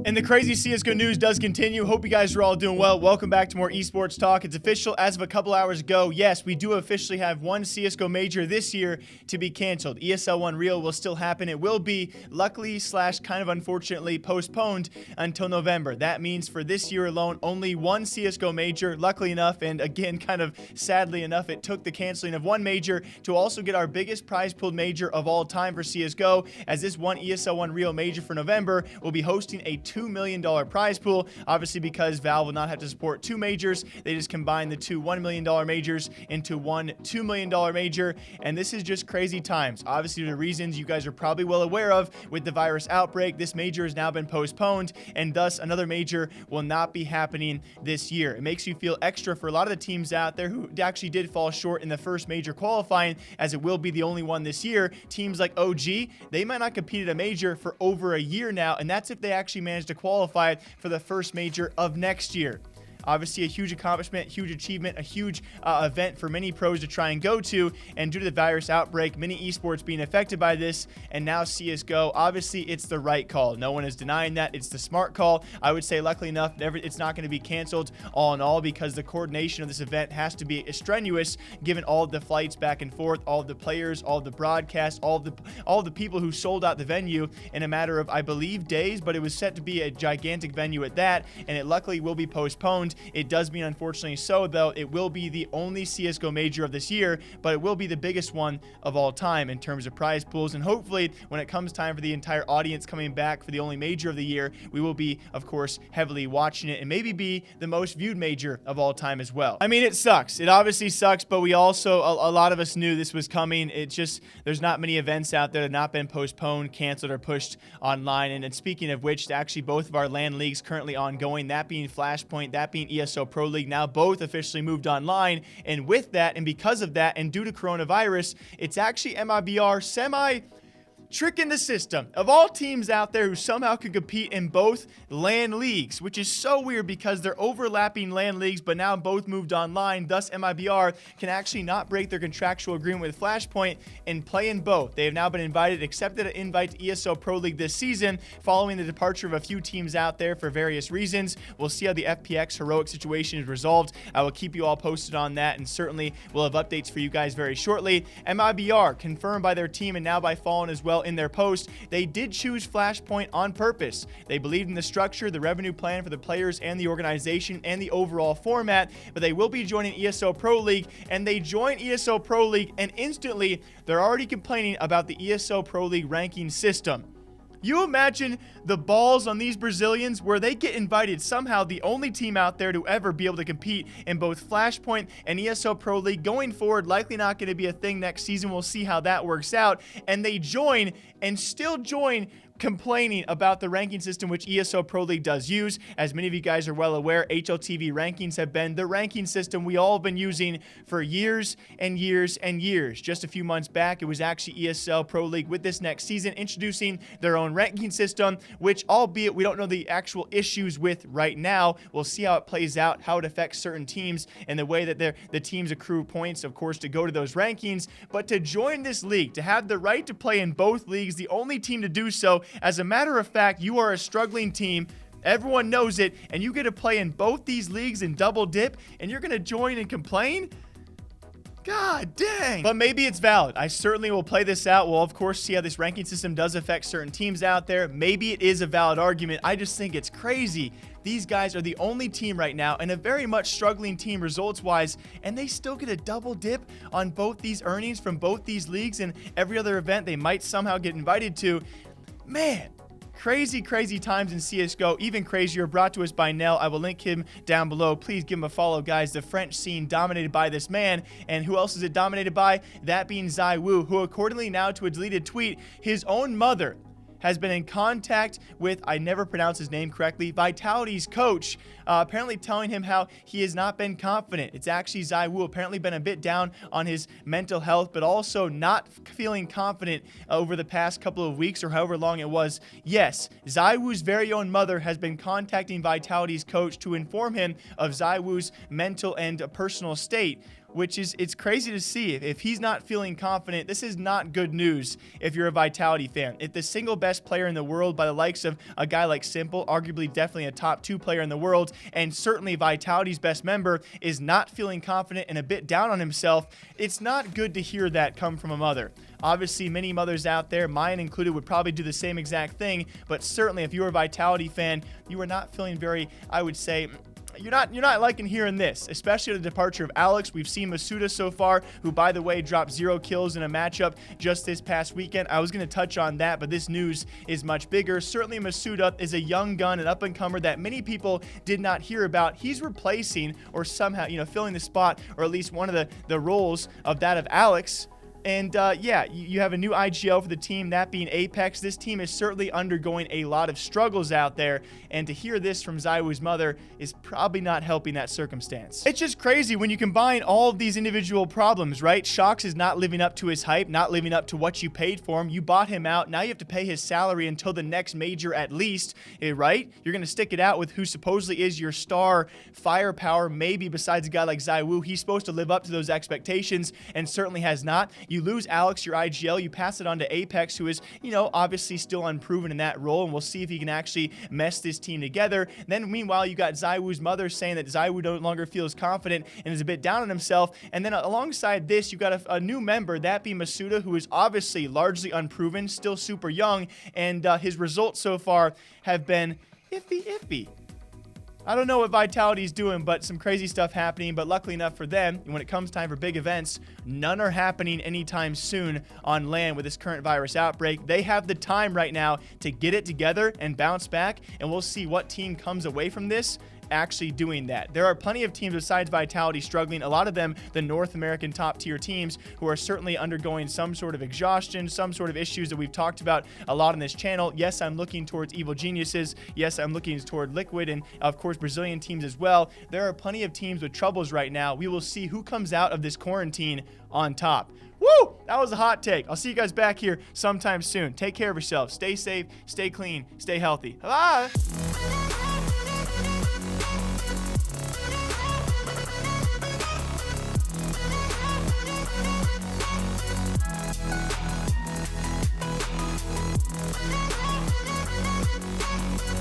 And the crazy CSGO news does continue. Hope you guys are all doing well. Welcome back to more esports talk. It's official as of a couple hours ago. Yes, we do officially have one CSGO Major this year to be canceled. ESL 1 Real will still happen. It will be, luckily / kind of unfortunately, postponed until November. That means for this year alone, only one CSGO Major. Luckily enough, and again, kind of sadly enough, it took the canceling of one Major to also get our biggest prize pool major of all time for CSGO, as this one ESL 1 Real Major for November will be hosting a $2 million prize pool. Obviously, because Valve will not have to support two majors, they just combine the two $1 million majors into one $2 million major. And this is just crazy times. Obviously, the reasons you guys are probably well aware of with the virus outbreak, this major has now been postponed, and thus another major will not be happening this year. It makes you feel extra for a lot of the teams out there who actually did fall short in the first major qualifying, as it will be the only one this year. Teams like OG, they might not compete at a major for over a year now, and that's if they actually manage to qualify for the first major of next year. Obviously, a huge accomplishment, huge achievement, a huge event for many pros to try and go to. And due to the virus outbreak, many esports being affected by this, and now CSGO, obviously, it's the right call. No one is denying that. It's the smart call. I would say, luckily enough, it's not going to be canceled all in all, because the coordination of this event has to be strenuous, given all of the flights back and forth, all of the players, all of the broadcasts, all of the people who sold out the venue in a matter of, I believe, days, but it was set to be a gigantic venue at that, and it luckily will be postponed. It does mean, unfortunately so, though, it will be the only CSGO Major of this year, but it will be the biggest one of all time in terms of prize pools. And hopefully, when it comes time for the entire audience coming back for the only major of the year, we will be, of course, heavily watching it, and maybe be the most viewed major of all time as well. I mean, it sucks. It obviously sucks, but we also, a lot of us knew this was coming. It's just, there's not many events out there that have not been postponed, canceled, or pushed online. And speaking of which, actually, both of our LAN leagues currently ongoing, that being Flashpoint, that being ESO Pro League, now both officially moved online. And with that, and because of that, and due to coronavirus, it's actually MiBR tricking the system of all teams out there who somehow can compete in both LAN leagues, which is so weird because they're overlapping LAN leagues, but now both moved online. Thus, MiBR can actually not break their contractual agreement with Flashpoint and play in both. They have now been accepted an invite to ESO Pro League this season, following the departure of a few teams out there for various reasons. We'll see how the FPX heroic situation is resolved. I will keep you all posted on that, and certainly we'll have updates for you guys very shortly. MiBR, confirmed by their team and now by Fallen as well in their post, they did choose Flashpoint on purpose. They believed in the structure, the revenue plan for the players and the organization, and the overall format, but they will be joining ESO Pro League. And they join ESO Pro League, and instantly they're already complaining about the ESO Pro League ranking system. You imagine the balls on these Brazilians where they get invited, somehow the only team out there to ever be able to compete in both Flashpoint and ESO Pro League going forward. Likely not going to be a thing next season. We'll see how that works out. And they join, and still join, complaining about the ranking system which ESO Pro League does use. As many of you guys are well aware, HLTV rankings have been the ranking system we all have been using for years and years and years. Just a few months back, it was actually ESL Pro League with this next season introducing their own ranking system, which, albeit we don't know the actual issues with right now, we'll see how it plays out, how it affects certain teams, and the way that the teams accrue points, of course, to go to those rankings. But to join this league, to have the right to play in both leagues, the only team to do so, as a matter of fact, you are a struggling team. Everyone knows it, and you get to play in both these leagues and double dip, and you're going to join and complain? God dang. But maybe it's valid. I certainly will play this out. We'll, of course, see how this ranking system does affect certain teams out there. Maybe it is a valid argument. I just think it's crazy. These guys are the only team right now, and a very much struggling team results-wise, and they still get a double dip on both these earnings from both these leagues and every other event they might somehow get invited to. Man, crazy, crazy times in CSGO. Even crazier, brought to us by Nell. I will link him down below. Please give him a follow, guys. The French scene dominated by this man. And who else is it dominated by? That being ZywOo, who, accordingly now to a deleted tweet, his own mother has been in contact with, I never pronounce his name correctly, Vitality's coach, apparently telling him how he has not been confident. It's actually ZywOo apparently been a bit down on his mental health, but also not feeling confident over the past couple of weeks or however long it was. Yes, ZywOo's very own mother has been contacting Vitality's coach to inform him of ZywOo's mental and personal state. which is, it's crazy to see. If he's not feeling confident, this is not good news if you're a Vitality fan. If the single best player in the world by the likes of a guy like Simple, arguably definitely a top 2 player in the world, and certainly Vitality's best member, is not feeling confident and a bit down on himself, it's not good to hear that come from a mother. Obviously, many mothers out there, mine included, would probably do the same exact thing, but certainly if you're a Vitality fan, you are not feeling very, I would say, you're not liking hearing this, especially the departure of Alex. We've seen Masuda so far, who, by the way, dropped 0 kills in a matchup just this past weekend. I was going to touch on that, but this news is much bigger. Certainly, Masuda is a young gun, an up-and-comer that many people did not hear about. He's replacing or somehow, filling the spot, or at least one of the roles of that of Alex. And yeah, you have a new IGL for the team, that being Apex. This team is certainly undergoing a lot of struggles out there, and to hear this from ZywOo's mother is probably not helping that circumstance. It's just crazy when you combine all of these individual problems, right? Shox is not living up to his hype, not living up to what you paid for him. You bought him out. Now you have to pay his salary until the next major at least, right? You're going to stick it out with who supposedly is your star firepower, maybe besides a guy like ZywOo. He's supposed to live up to those expectations and certainly has not. You lose Alex, your IGL, you pass it on to Apex, who is, obviously still unproven in that role, and we'll see if he can actually mesh this team together. Then, meanwhile, you got ZywOo's mother saying that ZywOo no longer feels confident and is a bit down on himself. And then alongside this, you got a new member, that being Masuda, who is obviously largely unproven, still super young, and his results so far have been iffy. I don't know what Vitality's doing, but some crazy stuff happening. But luckily enough for them, when it comes time for big events, none are happening anytime soon on LAN with this current virus outbreak. They have the time right now to get it together and bounce back, and we'll see what team comes away from this actually doing that. There are plenty of teams besides Vitality struggling, a lot of them the North American top tier teams, who are certainly undergoing some sort of exhaustion, some sort of issues that we've talked about a lot on this channel. Yes, I'm looking towards Evil Geniuses. Yes, I'm looking toward Liquid, and of course Brazilian teams as well. There are plenty of teams with troubles right now. We will see who comes out of this quarantine on top. Woo! That was a hot take. I'll see you guys back here sometime soon. Take care of yourselves. Stay safe, stay clean, stay healthy. Bye!